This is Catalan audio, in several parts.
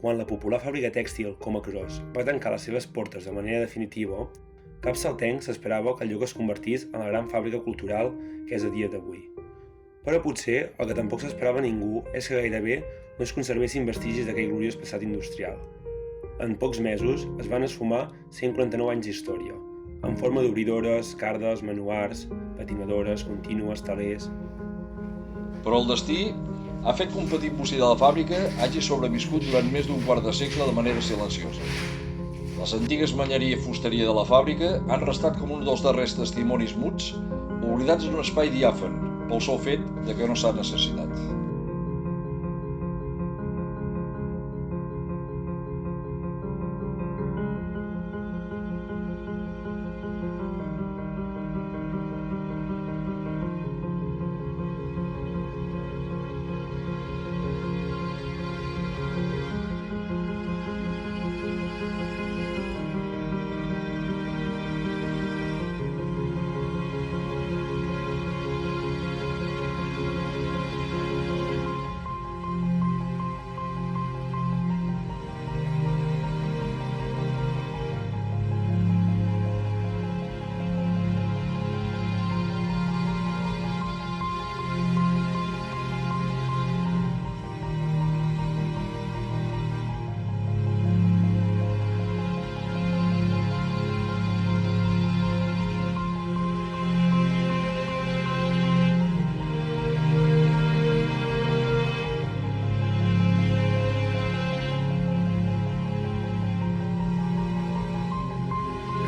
Quan la popular fàbrica tèxtil Comacros va tancar les seves portes de manera definitiva, cap saltenc s'esperava que el lloc es convertís en la gran fàbrica cultural que és a dia d'avui. Però potser el que tampoc s'esperava ningú és que gairebé no es conservessin vestigis d'aquell gloriós passat industrial. En pocs mesos es van esfumar 149 anys d'història, en forma d'obridores, cardes, manuars, patinadores, contínues, telers... Però el destí ha fet que un petit bocí de la fàbrica hagi sobreviscut durant més d'un quart de segle de manera silenciosa. Les antigues manyeria i fusteria de la fàbrica han restat com un dels darrers testimonis muts, oblidats en un espai diàfan, pel sol fet de que no s'ha necessitat.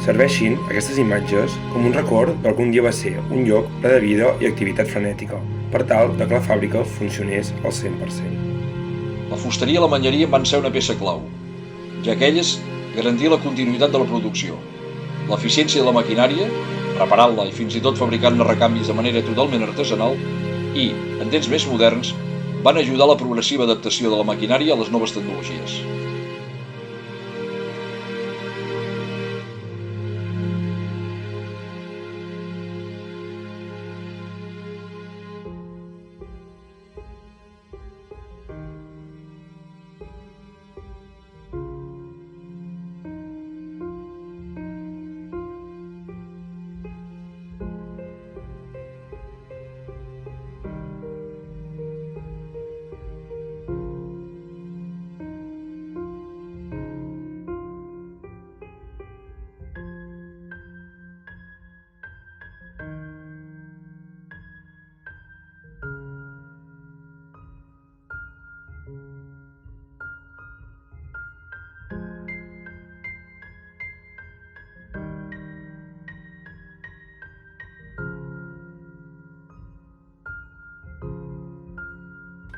Serveixin aquestes imatges com un record del que un dia va ser un lloc ple de vida i activitat frenètica, per tal que la fàbrica funcionés al 100%. La fusteria i la manyeria van ser una peça clau, ja que elles garantien la continuïtat de la producció, l'eficiència de la maquinària, reparant-la i fins i tot fabricant-ne recanvis de manera totalment artesanal, i, en temps més moderns, van ajudar a la progressiva adaptació de la maquinària a les noves tecnologies.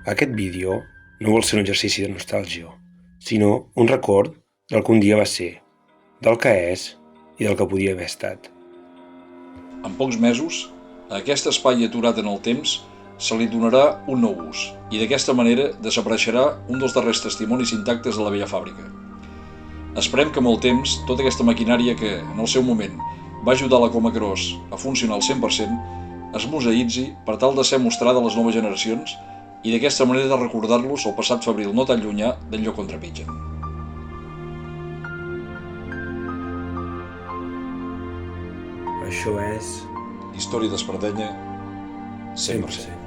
Aquest vídeo no vol ser un exercici de nostàlgia, sinó un record del que un dia va ser, del que és i del que podia haver estat. En pocs mesos, a aquest espai aturat en el temps se li donarà un nou ús i d'aquesta manera desapareixerà un dels darrers testimonis intactes de la vella fàbrica. Esperem que amb el temps tota aquesta maquinària que, en el seu moment, va ajudar la Comacros a funcionar al 100% es museïtzi per tal de ser mostrada a les noves generacions i d'aquesta manera de recordar-los el passat febril no tan llunyà del lloc on trepitgen. Això és... Història d'Espardenya, 100%.